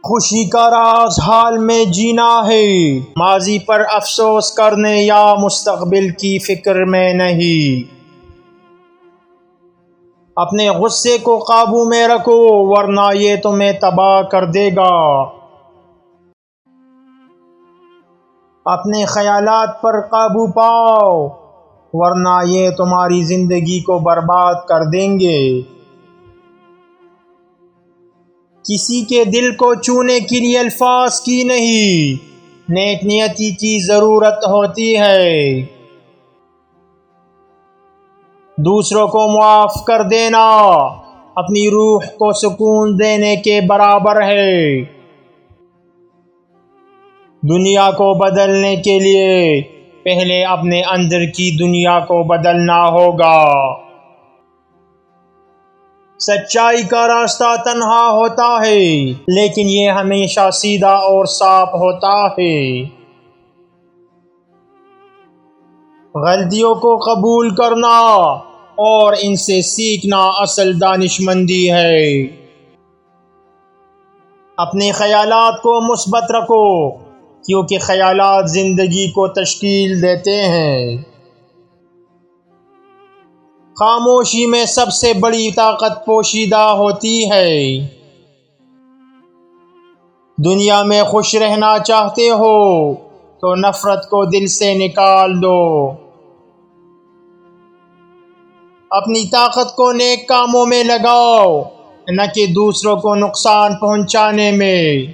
خوشی کا راز حال میں جینا ہے، ماضی پر افسوس کرنے یا مستقبل کی فکر میں نہیں۔ اپنے غصے کو قابو میں رکھو ورنہ یہ تمہیں تباہ کر دے گا۔ اپنے خیالات پر قابو پاؤ ورنہ یہ تمہاری زندگی کو برباد کر دیں گے۔ کسی کے دل کو چھونے کے لیے الفاظ کی نہیں، نیک نیتی کی ضرورت ہوتی ہے۔ دوسروں کو معاف کر دینا اپنی روح کو سکون دینے کے برابر ہے۔ دنیا کو بدلنے کے لیے پہلے اپنے اندر کی دنیا کو بدلنا ہوگا۔ سچائی کا راستہ تنہا ہوتا ہے لیکن یہ ہمیشہ سیدھا اور صاف ہوتا ہے۔ غلطیوں کو قبول کرنا اور ان سے سیکھنا اصل دانشمندی ہے۔ اپنے خیالات کو مثبت رکھو کیونکہ خیالات زندگی کو تشکیل دیتے ہیں۔ خاموشی میں سب سے بڑی طاقت پوشیدہ ہوتی ہے۔ دنیا میں خوش رہنا چاہتے ہو تو نفرت کو دل سے نکال دو۔ اپنی طاقت کو نیک کاموں میں لگاؤ نہ کہ دوسروں کو نقصان پہنچانے میں۔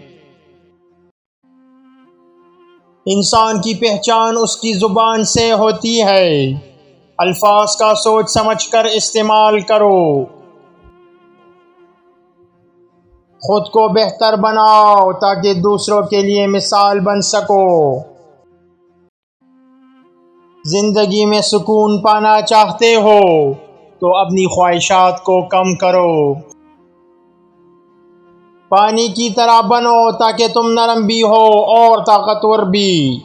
انسان کی پہچان اس کی زبان سے ہوتی ہے، الفاظ کا سوچ سمجھ کر استعمال کرو۔ خود کو بہتر بناؤ تاکہ دوسروں کے لیے مثال بن سکو۔ زندگی میں سکون پانا چاہتے ہو تو اپنی خواہشات کو کم کرو۔ پانی کی طرح بنو تاکہ تم نرم بھی ہو اور طاقتور بھی۔